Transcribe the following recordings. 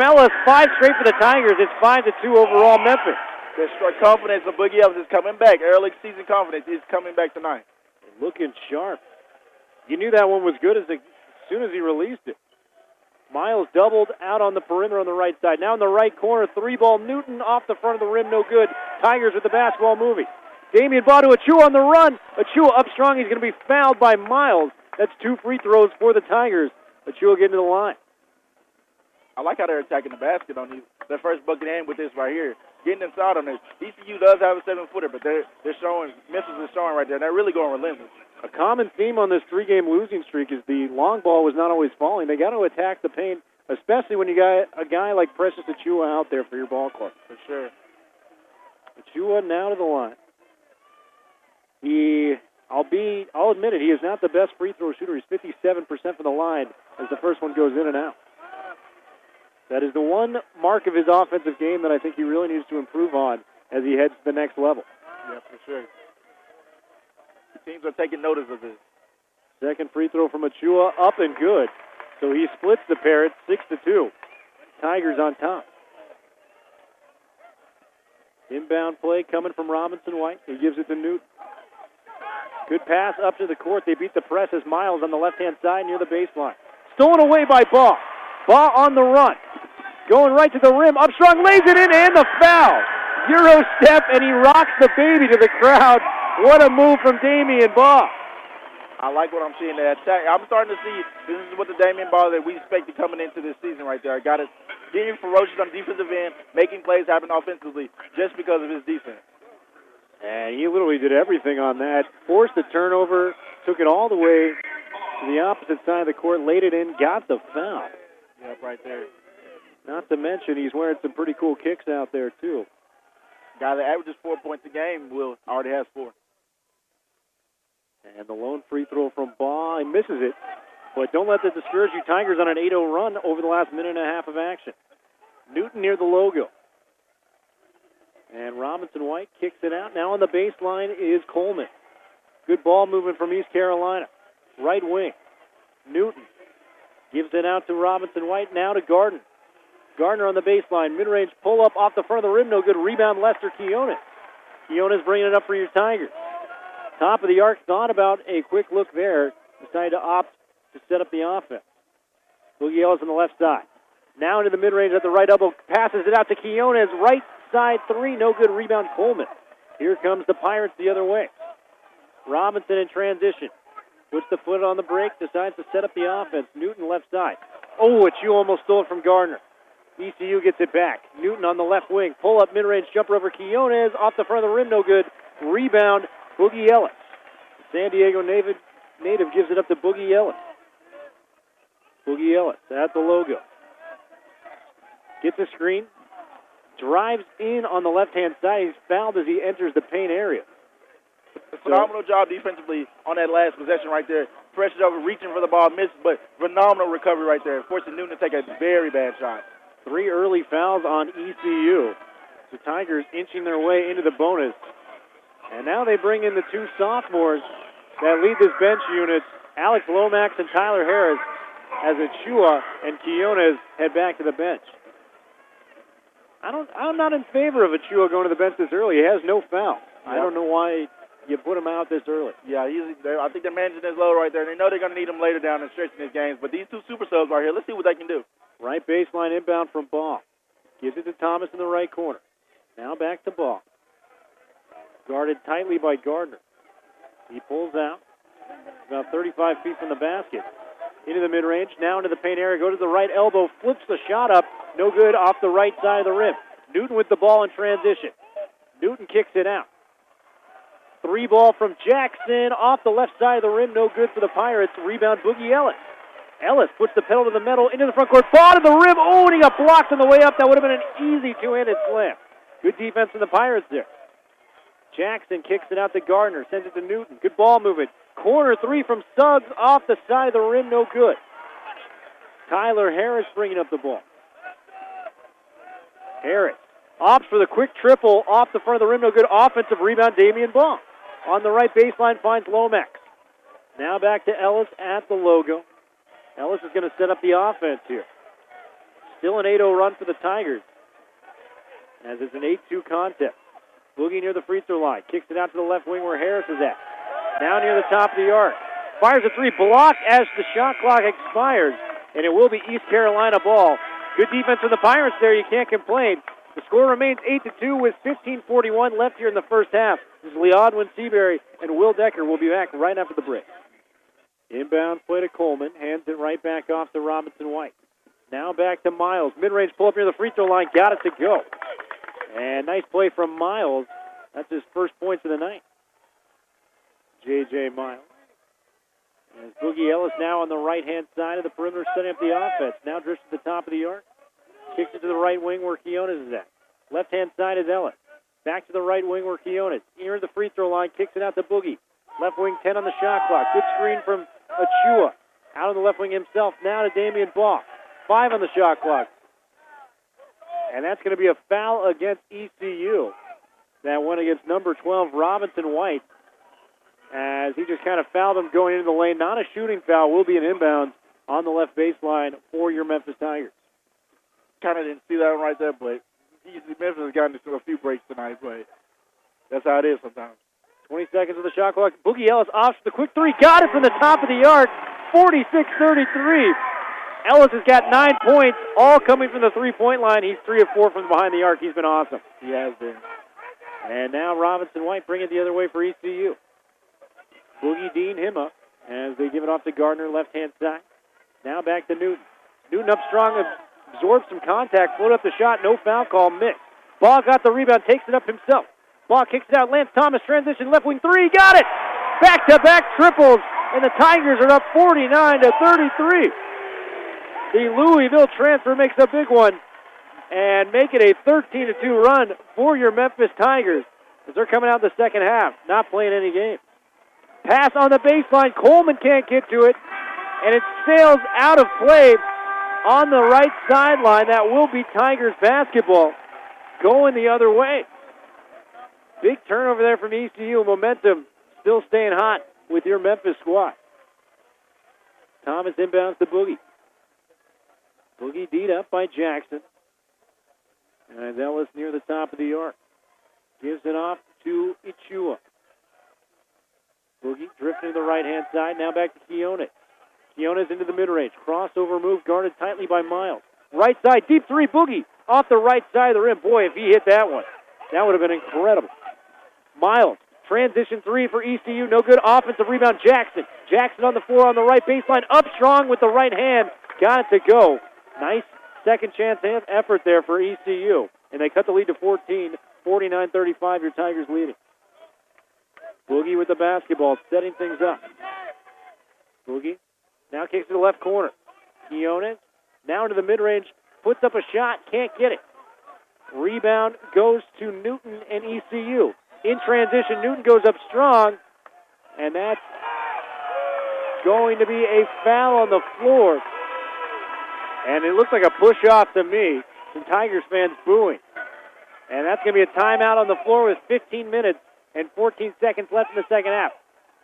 Ellis, 5 straight for the Tigers. It's 5-2 overall Memphis. The confidence of Boogie Ellis is coming back. Early season confidence is coming back tonight. Looking sharp. You knew that one was good as soon as he released it. Miles doubled out on the perimeter on the right side. Now in the right corner, 3-ball Newton off the front of the rim, no good. Tigers with the basketball moving. Damian Baugh to Achua on the run. Achua up strong. He's going to be fouled by Miles. That's 2 free throws for the Tigers. Achua getting to the line. I like how they're attacking the basket on their first bucket in with this right here. Getting inside on this. ECU does have a 7-footer, but they're showing, Memphis is showing right there. They're really going relentless. A common theme on this 3-game losing streak is the long ball was not always falling. They got to attack the paint, especially when you got a guy like Precious Achua out there for your ball club. For sure. Achua now to the line. I'll admit it, he is not the best free throw shooter. He's 57% from the line as the first one goes in and out. That is the one mark of his offensive game that I think he really needs to improve on as he heads to the next level. Yeah, for sure. The teams are taking notice of this. Second free throw from Achua, up and good. So he splits the pair at 6-2. Tigers on top. Inbound play coming from Robinson White. He gives it to Newton. Good pass up to the court. They beat the press as Miles on the left-hand side near the baseline. Stolen away by Baugh. Baugh on the run. Going right to the rim. Upstrong lays it in and the foul. Euro step and he rocks the baby to the crowd. What a move from Damian Baugh. I like what I'm seeing there. I'm starting to see this is what the Damian Baugh that we expected coming into this season right there. Got it getting ferocious on the defensive end, making plays happen offensively just because of his defense. And he literally did everything on that. Forced the turnover, took it all the way to the opposite side of the court, laid it in, got the foul. Yep, right there. Not to mention he's wearing some pretty cool kicks out there, too. Guy that averages 4 points a game already has 4. And the lone free throw from Baugh, he misses it. But don't let that discourage you. Tigers on an 8-0 run over the last minute and a half of action. Newton near the logo. And Robinson White kicks it out. Now on the baseline is Coleman. Good ball movement from East Carolina. Right wing. Newton gives it out to Robinson White. Now to Gardner. Gardner on the baseline. Mid-range pull-up off the front of the rim. No good. Rebound Lester Quiones. Quiones bringing it up for your Tigers. Top of the arc. Thought about a quick look there. Decided to opt to set up the offense. Boogie Ellis on the left side. Now into the mid-range at the right elbow. Passes it out to Quiones. Right side 3. No good. Rebound Coleman. Here comes the Pirates the other way. Robinson in transition. Puts the foot on the break. Decides to set up the offense. Newton left side. Oh, Achua almost stole it from Gardner. ECU gets it back. Newton on the left wing. Pull up mid-range jumper over Quiones. Off the front of the rim. No good. Rebound Boogie Ellis. San Diego native gives it up to Boogie Ellis. Boogie Ellis at the logo. Gets a screen. Drives in on the left-hand side. He's fouled as he enters the paint area. Phenomenal job defensively on that last possession right there. Pressured over, reaching for the ball, missed, but phenomenal recovery right there. Forcing Newton to take a very bad shot. 3 early fouls on ECU. The Tigers inching their way into the bonus. And now they bring in the 2 sophomores that lead this bench unit, Alex Lomax and Tyler Harris, as Achua and Quiones head back to the bench. I'm not in favor of Achua going to the bench this early. He has no foul. Yep. I don't know why you put him out this early. Yeah, I think they're managing his load right there. They know they're going to need him later down in stretching his games. But these 2 super subs right here, let's see what they can do. Right baseline inbound from Baugh. Gives it to Thomas in the right corner. Now back to Baugh. Guarded tightly by Gardner. He pulls out. About 35 feet from the basket. Into the mid-range. Now into the paint area. Go to the right elbow. Flips the shot up. No good off the right side of the rim. Newton with the ball in transition. Newton kicks it out. 3-ball from Jackson off the left side of the rim. No good for the Pirates. Rebound Boogie Ellis. Ellis puts the pedal to the metal into the front court. Ball to the rim. Oh, and he got blocked on the way up. That would have been an easy 2-handed slam. Good defense from the Pirates there. Jackson kicks it out to Gardner. Sends it to Newton. Good ball movement. Corner 3 from Suggs off the side of the rim. No good. Tyler Harris bringing up the ball. Harris opts for the quick triple off the front of the rim. No good. Offensive rebound, Damian Baugh. On the right baseline finds Lomax. Now back to Ellis at the logo. Ellis is going to set up the offense here. Still an 8-0 run for the Tigers, as it's an 8-2 contest. Boogie near the free throw line. Kicks it out to the left wing where Harris is at. Now near the top of the arc. Fires a three. Blocked as the shot clock expires. And it will be East Carolina ball. Good defense from the Pirates there. You can't complain. The score remains 8-2 with 15:41 left here in the first half. This is Leodwin Seabury and Will Decker will be back right after the break. Inbound play to Coleman. Hands it right back off to Robinson White. Now back to Miles. Mid-range pull up near the free throw line. Got it to go. And nice play from Miles. That's his first points of the night. J.J. Miles. As Boogie Ellis now on the right-hand side of the perimeter setting up the offense. Now drifts to the top of the arc. Kicks it to the right wing where Quiones is at. Left-hand side is Ellis. Back to the right wing where Quiones. Near the free throw line. Kicks it out to Boogie. Left wing 10 on the shot clock. Good screen from Achua. Out on the left wing himself. Now to Damian Baugh. 5 on the shot clock. And that's going to be a foul against ECU. That went against number 12, Robinson White, as he just kind of fouled him going into the lane. Not a shooting foul. Will be an inbound on the left baseline for your Memphis Tigers. Kind of didn't see that one right there, but Memphis has gotten into a few breaks tonight, but that's how it is sometimes. 20 seconds of the shot clock. Boogie Ellis off the quick three. Got it from the top of the arc. 46-33. Ellis has got 9 points, all coming from the three-point line. He's 3 of 4 from behind the arc. He's been awesome. He has been. And now Robinson White bring it the other way for ECU. Boogie Dean him up as they give it off to Gardner, left-hand side. Now back to Newton. Newton up strong, absorbs some contact, float up the shot, no foul call, missed. Ball got the rebound, takes it up himself. Ball kicks it out, Lance Thomas, transition, left wing three, got it! Back-to-back triples, and the Tigers are up 49-33. The Louisville transfer makes a big one and make it a 13-2 run for your Memphis Tigers as they're coming out the second half, not playing any games. Pass on the baseline. Coleman can't get to it, and it sails out of play on the right sideline. That will be Tigers basketball going the other way. Big turnover there from ECU. Momentum still staying hot with your Memphis squad. Thomas inbounds to Boogie. Boogie D'd up by Jackson. And Ellis near the top of the arc. Gives it off to Ichua. Boogie drifting to the right-hand side. Now back to Quiones. Quiones into the mid-range. Crossover move guarded tightly by Miles. Right side, deep three, Boogie. Off the right side of the rim. Boy, if he hit that one, that would have been incredible. Miles, transition three for ECU. No good. Offensive rebound, Jackson. Jackson on the floor on the right baseline. Up strong with the right hand. Got it to go. Nice second chance effort there for ECU. And they cut the lead to 14. 49-35, your Tigers leading. Boogie with the basketball, setting things up. Boogie now kicks to the left corner. Quiones now into the mid-range, puts up a shot, can't get it. Rebound goes to Newton and ECU. In transition, Newton goes up strong, and that's going to be a foul on the floor. And it looks like a push-off to me. Some Tigers fans booing. And that's going to be a timeout on the floor with 15 minutes and 14 seconds left in the second half.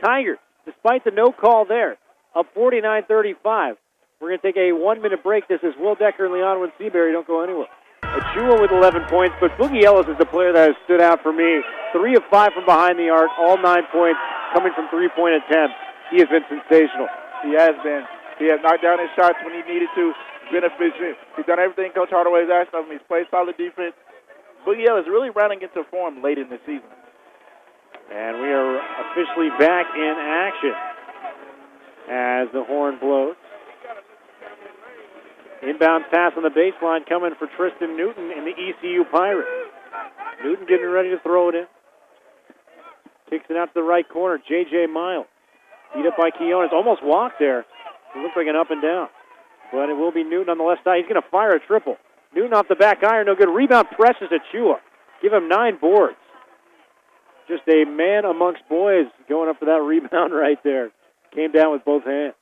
Tigers, despite the no call there, up 49-35. We're going to take a 1-minute break. This is Will Decker and Leon Seabury. Don't go anywhere. Achua with 11 points, but Boogie Ellis is the player that has stood out for me. 3 of 5 from behind the arc, all 9 points coming from three-point attempts. He has been sensational. He has been. He has knocked down his shots when he needed to. Been efficient. He's done everything Coach Hardaway has asked of him. He's played solid defense. Boogie Ellis really rounding into form late in the season. And we are officially back in action as the horn blows. Inbound pass on the baseline coming for Tristan Newton and the ECU Pirates. Newton getting ready to throw it in. Kicks it out to the right corner. J.J. Miles. Beat up by Quiones. Almost walked there. It looks like an up and down. But it will be Newton on the left side. He's going to fire a triple. Newton off the back iron. No good. Rebound presses Achua. Give him 9 boards. Just a man amongst boys going up for that rebound right there. Came down with both hands.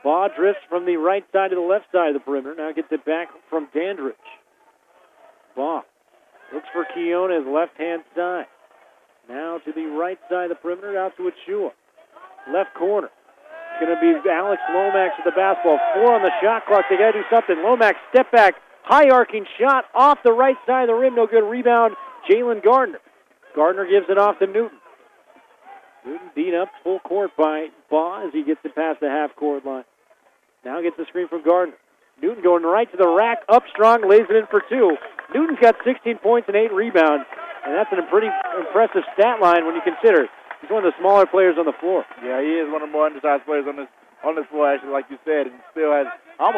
Baugh drifts from the right side to the left side of the perimeter. Now gets it back from Dandridge. Baugh looks for Quiones, left-hand side. Now to the right side of the perimeter, out to Achua. Left corner. It's going to be Alex Lomax with the basketball. 4 on the shot clock. They got to do something. Lomax, step back, high arcing shot off the right side of the rim. No good. Rebound, Jalen Gardner. Gardner gives it off to Newton. Newton beat up full court by Baugh as he gets it past the half-court line. Now gets the screen from Gardner. Newton going right to the rack, up strong, lays it in for 2. Newton's got 16 points and 8 rebounds, and that's a pretty impressive stat line when you consider he's one of the smaller players on the floor. Yeah, he is one of the more undersized players on this floor, actually, like you said, and still has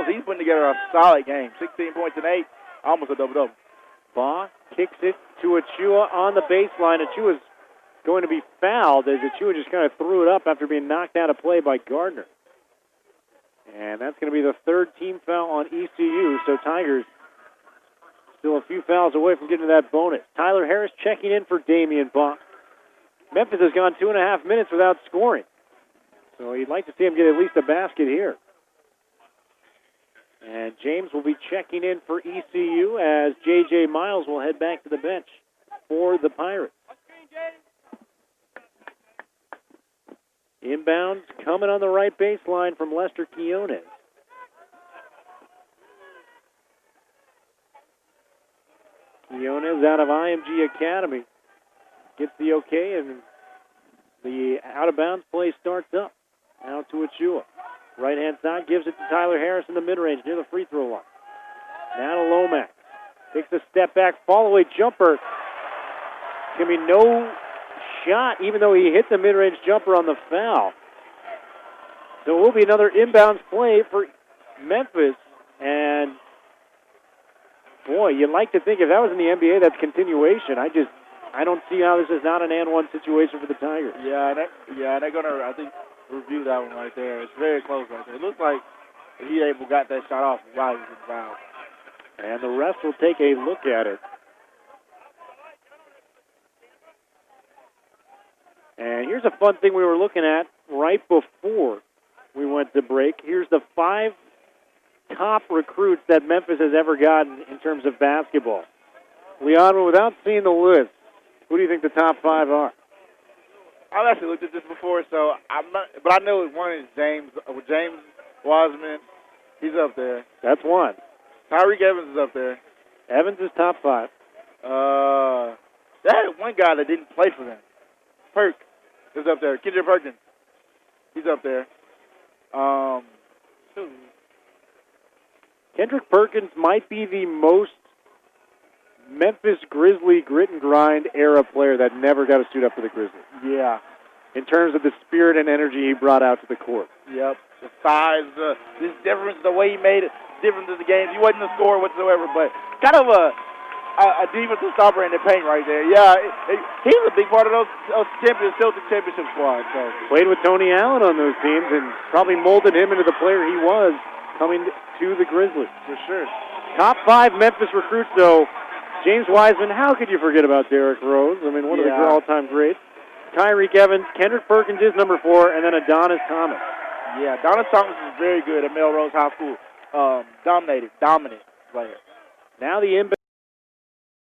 he's putting together a solid game. 16 points and 8, almost a double-double. Baugh kicks it to Achua on the baseline. Achua's going to be fouled as Achua just kind of threw it up after being knocked out of play by Gardner. And that's going to be the 3rd team foul on ECU, so Tigers still a few fouls away from getting to that bonus. Tyler Harris checking in for Damian Baugh. Memphis has gone 2.5 minutes without scoring, so you'd like to see him get at least a basket here. And James will be checking in for ECU as J.J. Miles will head back to the bench for the Pirates. Inbounds coming on the right baseline from Lester Quinones. Quinones out of IMG Academy gets the okay, and the out-of-bounds play starts up. Now to Achua. Right-hand side gives it to Tyler Harris in the mid-range near the free throw line. Now to Lomax. Takes a step back, fall-away jumper. Going to be no shot, even though he hit the mid-range jumper on the foul. So it will be another inbounds play for Memphis. And, boy, you'd like to think if that was in the NBA, that's continuation. I don't see how this is not an and-one situation for the Tigers. Yeah, they're going to, I think, review that one right there. It's very close right there. It looks like he got that shot off while he was fouled. And the refs will take a look at it. And here's a fun thing we were looking at right before we went to break. Here's the 5 top recruits that Memphis has ever gotten in terms of basketball. Leon, without seeing the list, who do you think the top 5 are? I've actually looked at this before, so I'm not. But I know one is James Wiseman. He's up there. That's one. Tyreek Evans is up there. Evans is top 5. They had one guy that didn't play for them. Perk is up there. Kendrick Perkins. He's up there. Kendrick Perkins might be the most Memphis Grizzly grit and grind era player that never got to suit up for the Grizzlies. Yeah. In terms of the spirit and energy he brought out to the court. Yep. The size, this difference, the way he made it, difference in the game. He wasn't a scorer whatsoever, but kind of a defensive stopper in the paint right there. Yeah, he was a big part of those Celtic championship squads. So. Played with Tony Allen on those teams and probably molded him into the player he was coming to the Grizzlies. For sure. Top 5 Memphis recruits, though. James Wiseman, how could you forget about Derrick Rose? I mean, one of the all-time greats. Tyreek Evans, Kendrick Perkins is number 4, and then Adonis Thomas. Yeah, Adonis Thomas is very good at Melrose High School. Dominant player. Now the inbound